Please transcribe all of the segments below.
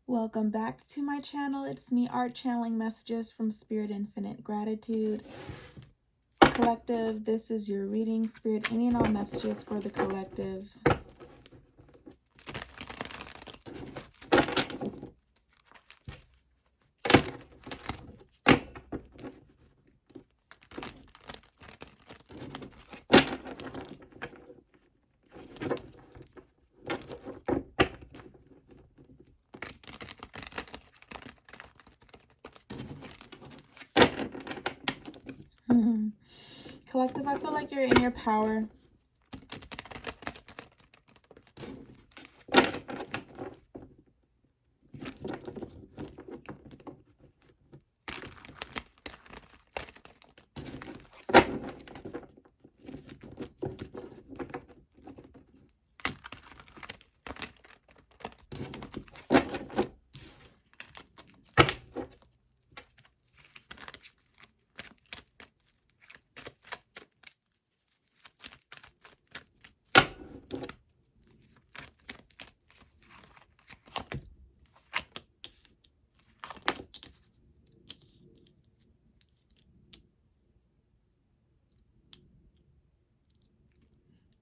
Welcome back to my channel. It's me, Art, channeling messages from Spirit Infinite Gratitude Collective. This is your reading, Spirit, any and all messages for the collective. Collective, I feel like you're in your power.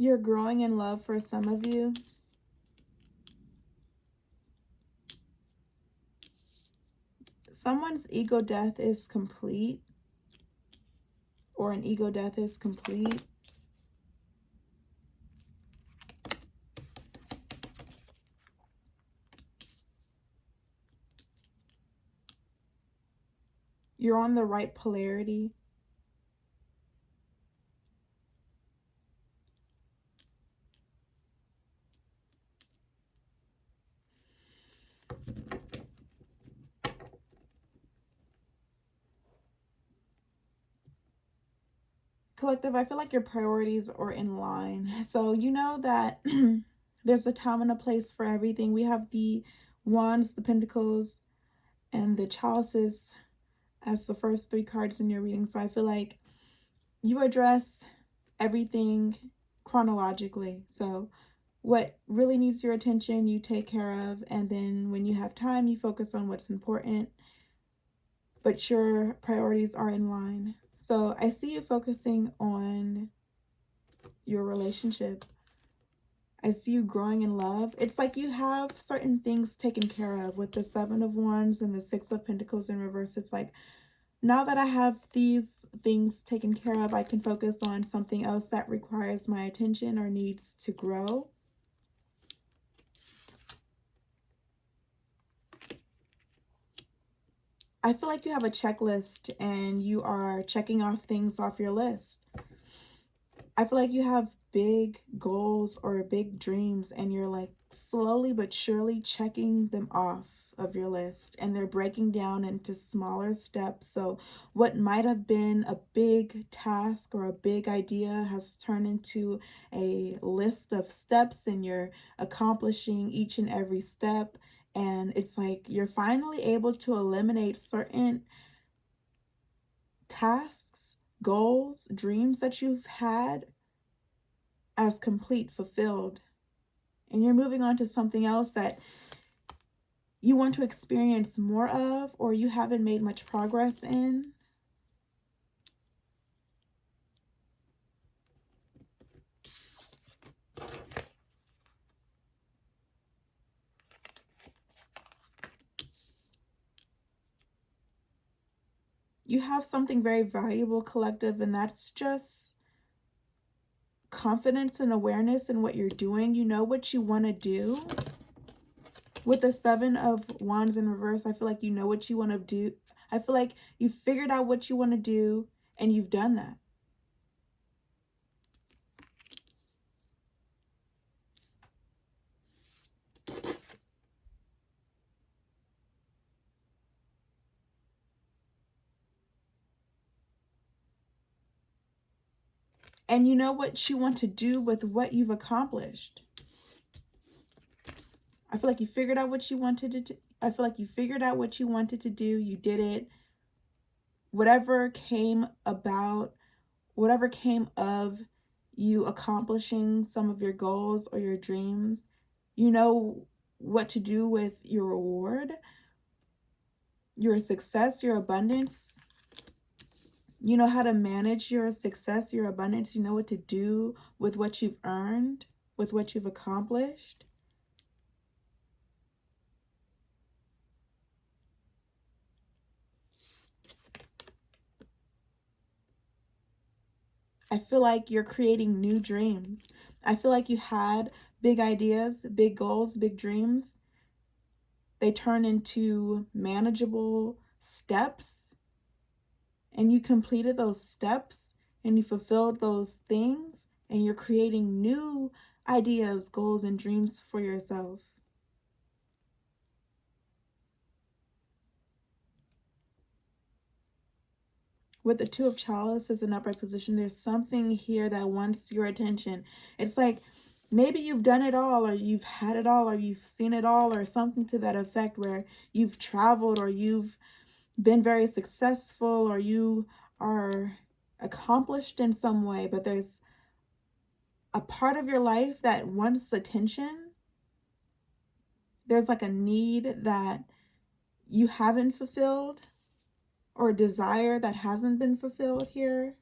You're growing in love for some of you. Someone's ego death is complete, or an ego death is complete. You're on the right polarity. Collective, I feel like your priorities are in line. So you know that there's a time and a place for everything. We have the Wands, the Pentacles, and the Chalices as the first three cards in your reading. So I feel like you address everything chronologically. So what really needs your attention, you take care of. And then when you have time, you focus on what's important. But your priorities are in line. So I see you focusing on your relationship. I see you growing in love. It's like you have certain things taken care of with the Seven of Wands and the Six of Pentacles in reverse. It's like, now that I have these things taken care of, I can focus on something else that requires my attention or needs to grow. I feel like you have a checklist and you are checking off things off your list. I feel like you have big goals or big dreams and you're like slowly but surely checking them off of your list, and they're breaking down into smaller steps. So what might have been a big task or a big idea has turned into a list of steps, and you're accomplishing each and every step. And it's like you're finally able to eliminate certain tasks, goals, dreams that you've had as complete, fulfilled, and you're moving on to something else that you want to experience more of, or you haven't made much progress in. You have something very valuable, collective, and that's just confidence and awareness in what you're doing. You know what you want to do. With the Seven of Wands in reverse, I feel like you know what you want to do. I feel like you figured out what you want to do and you've done that. And you know what you want to do with what you've accomplished. I feel like you figured out what you wanted to do. I feel like you figured out what you wanted to do. You did it. Whatever came about, whatever came of you accomplishing some of your goals or your dreams, you know what to do with your reward, your success, your abundance. You know how to manage your success, your abundance. You know what to do with what you've earned, with what you've accomplished. I feel like you're creating new dreams. I feel like you had big ideas, big goals, big dreams. They turn into manageable steps, and you completed those steps and you fulfilled those things, and you're creating new ideas, goals, and dreams for yourself. With the Two of Chalices in upright position, there's something here that wants your attention. It's like maybe you've done it all, or you've had it all, or you've seen it all, or something to that effect, where you've traveled, or you've been very successful, or you are accomplished in some way, but there's a part of your life that wants attention. There's like a need that you haven't fulfilled, or a desire that hasn't been fulfilled here.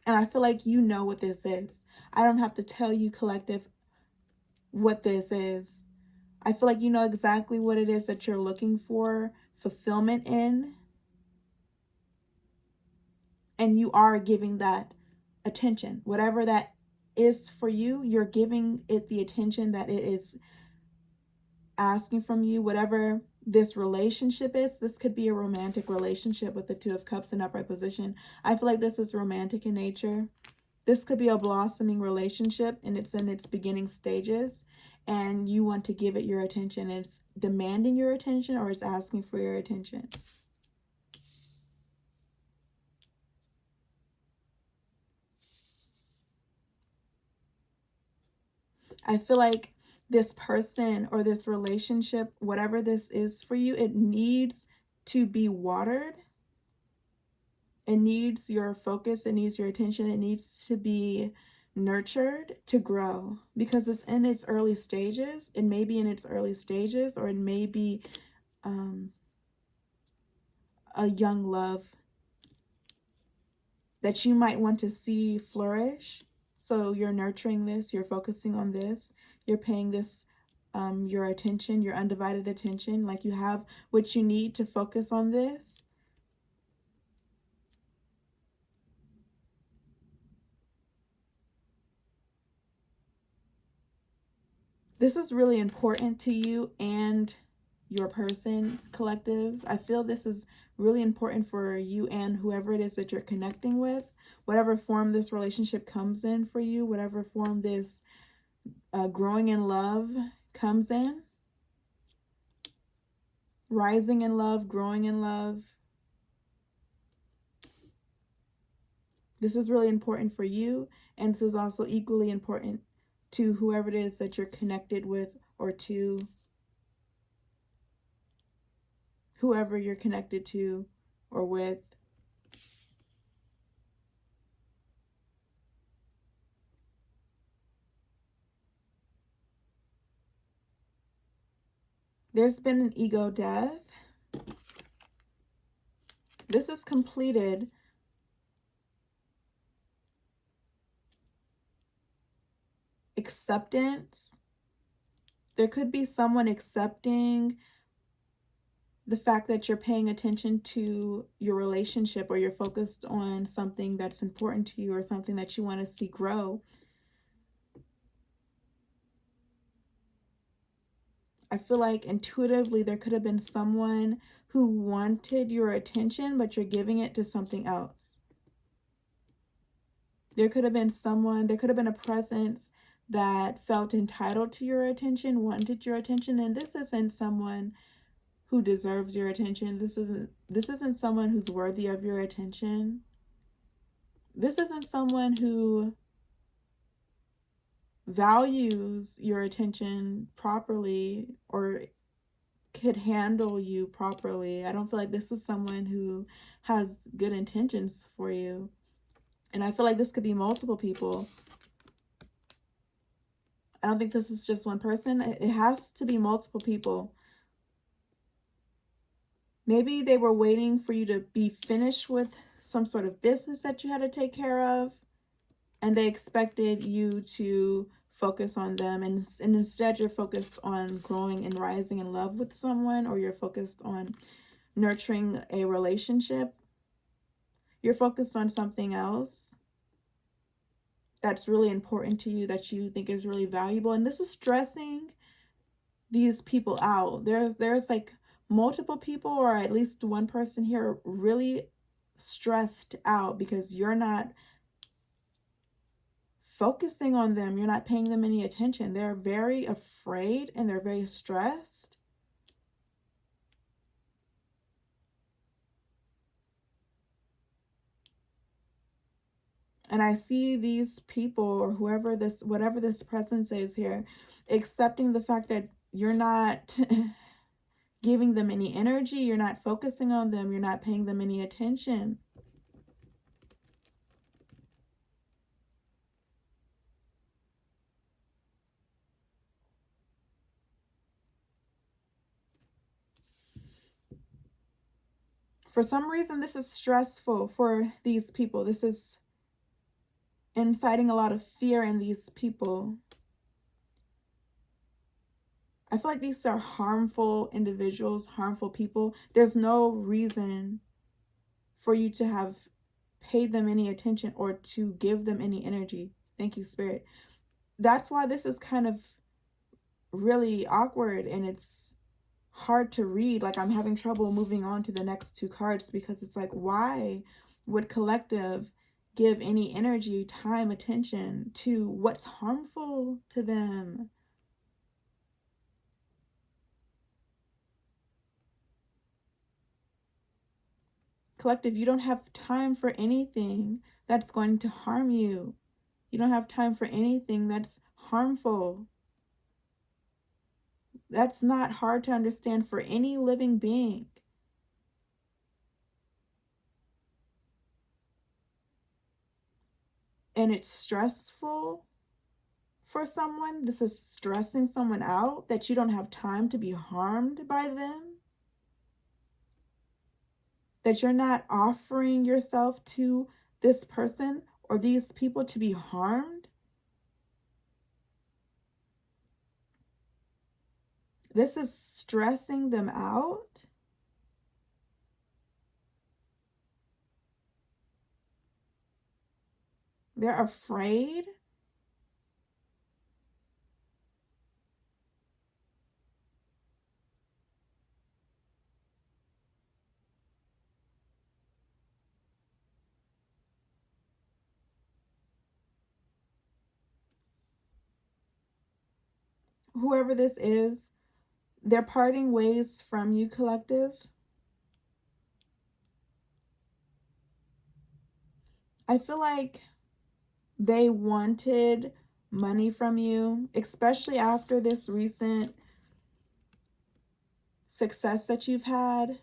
And I feel like you know what this is. I don't have to tell you, collective, what this is. I feel like you know exactly what it is that you're looking for fulfillment in. And you are giving that attention. Whatever that is for you, you're giving it the attention that it is asking from you. Whatever this relationship is, this could be a romantic relationship with the Two of Cups in upright position. I feel like this is romantic in nature. This could be a blossoming relationship, and it's in its beginning stages, and you want to give it your attention. It's demanding your attention, or it's asking for your attention. I feel like this person or this relationship, whatever this is for you, it needs to be watered. It needs your focus. It needs your attention. It needs to be nurtured to grow, because it's in its early stages. It may be in its early stages, or it may be a young love that you might want to see flourish. So you're nurturing this, you're focusing on this, you're paying this your attention, your undivided attention, like you have what you need to focus on this. This is really important to you and your person, collective. I feel this is really important for you and whoever it is that you're connecting with, whatever form this relationship comes in for you, whatever form this growing in love comes in. Rising in love, growing in love. This is really important for you, and this is also equally important to whoever it is that you're connected with, or to whoever you're connected to or with. There's been an ego death. This is completed. Acceptance. There could be someone accepting the fact that you're paying attention to your relationship, or you're focused on something that's important to you, or something that you want to see grow. I feel like intuitively there could have been someone who wanted your attention, but you're giving it to something else. There could have been someone, there could have been a presence that felt entitled to your attention, wanted your attention, and this isn't someone who deserves your attention. This isn't someone who's worthy of your attention. This isn't someone who values your attention properly, or could handle you properly. I don't feel like this is someone who has good intentions for you. And I feel like this could be multiple people. I don't think this is just one person. It has to be multiple people. Maybe they were waiting for you to be finished with some sort of business that you had to take care of, and they expected you to focus on them, and instead you're focused on growing and rising in love with someone, or you're focused on nurturing a relationship. You're focused on something else that's really important to you, that you think is really valuable, and this is stressing these people out. There's like multiple people, or at least one person here, really stressed out because you're not focusing on them. You're not paying them any attention. They're very afraid and they're very stressed. And I see these people, or whatever this presence is here, accepting the fact that you're not giving them any energy, you're not focusing on them, you're not paying them any attention. For some reason, this is stressful for these people. This is inciting a lot of fear in these people. I feel like these are harmful individuals, harmful people. There's no reason for you to have paid them any attention or to give them any energy. Thank you, Spirit. That's why this is kind of really awkward and it's hard to read. Like, I'm having trouble moving on to the next two cards because it's like, why would collective give any energy, time, attention to what's harmful to them? Collective, you don't have time for anything that's going to harm you. You don't have time for anything that's harmful. That's not hard to understand for any living being. And it's stressful for someone. This is stressing someone out, that you don't have time to be harmed by them. That you're not offering yourself to this person or these people to be harmed. This is stressing them out. They're afraid. Whoever this is, they're parting ways from you, collective. I feel like they wanted money from you, especially after this recent success that you've had.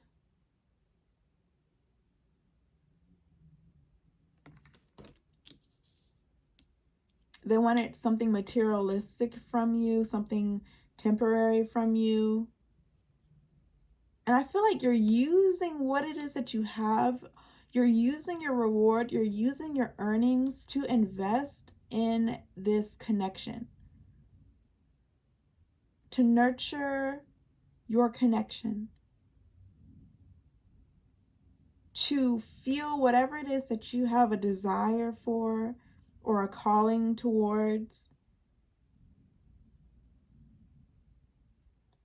They wanted something materialistic from you, something temporary from you. And I feel like you're using what it is that you have. You're using your reward. You're using your earnings to invest in this connection, to nurture your connection, to feel whatever it is that you have a desire for or a calling towards.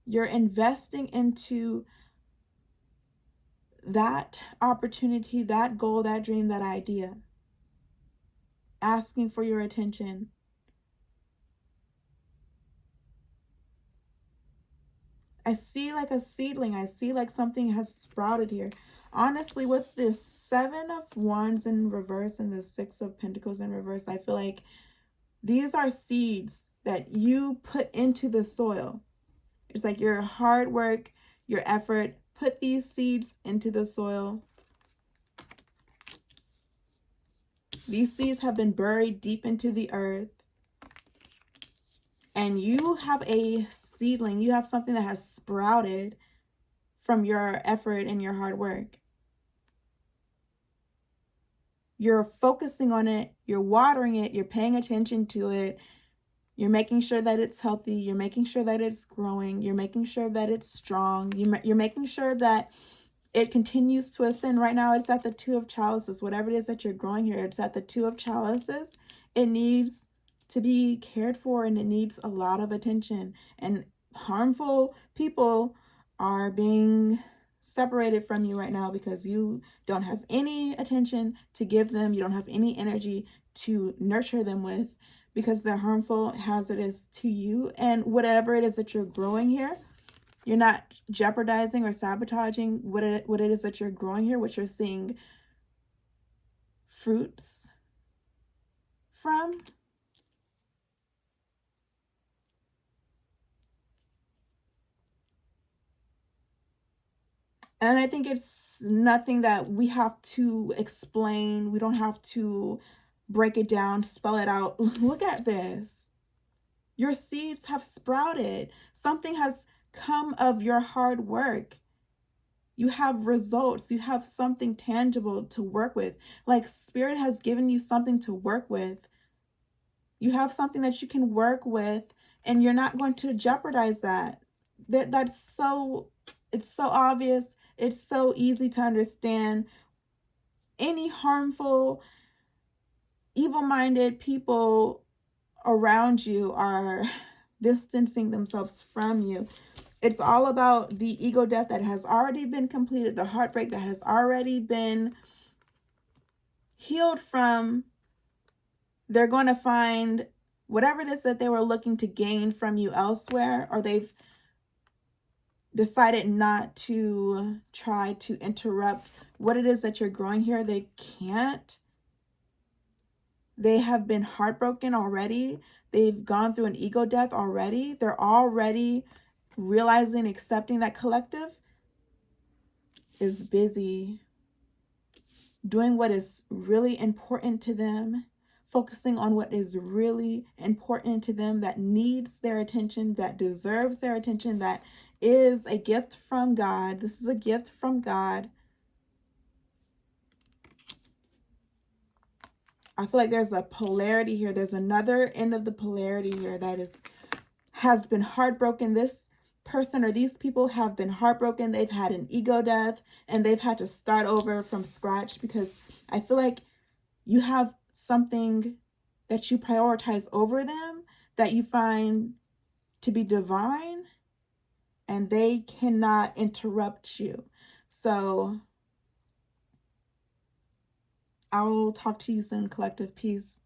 You're investing into that opportunity, that goal, that dream, that idea, asking for your attention. I see like a seedling. I see like something has sprouted here. Honestly, with this 7 of Wands in reverse and the 6 of Pentacles in reverse, I feel like these are seeds that you put into the soil. It's like your hard work, your effort. Put these seeds into the soil. These seeds have been buried deep into the earth. And you have a seedling. You have something that has sprouted from your effort and your hard work. You're focusing on it. You're watering it. You're paying attention to it. You're making sure that it's healthy. You're making sure that it's growing. You're making sure that it's strong. You're making sure that it continues to ascend. Right now, it's at the Two of Chalices. Whatever it is that you're growing here, it's at the Two of Chalices. It needs to be cared for, and it needs a lot of attention. And harmful people are being separated from you right now because you don't have any attention to give them. You don't have any energy to nurture them with, because they're harmful, hazardous to you. And whatever it is that you're growing here, you're not jeopardizing or sabotaging what it is that you're growing here, what you're seeing fruits from. And I think it's nothing that we have to explain. We don't have to break it down, spell it out. Look at this. Your seeds have sprouted. Something has come of your hard work. You have results. You have something tangible to work with. Like Spirit has given you something to work with. You have something that you can work with, and you're not going to jeopardize that. It's so obvious. It's so easy to understand. Any harmful, evil-minded people around you are distancing themselves from you. It's all about the ego death that has already been completed, the heartbreak that has already been healed from. They're going to find whatever it is that they were looking to gain from you elsewhere, or they've decided not to try to interrupt what it is that you're growing here. They can't. They have been heartbroken already. They've gone through an ego death already. They're already realizing, accepting that collective is busy doing what is really important to them, focusing on what is really important to them, that needs their attention, that deserves their attention, that is a gift from God. This is a gift from God. I feel like there's a polarity here. There's another end of the polarity here that has been heartbroken. This person or these people have been heartbroken. They've had an ego death, and they've had to start over from scratch, because I feel like you have something that you prioritize over them that you find to be divine, and they cannot interrupt you. So I'll talk to you soon, collective. Peace.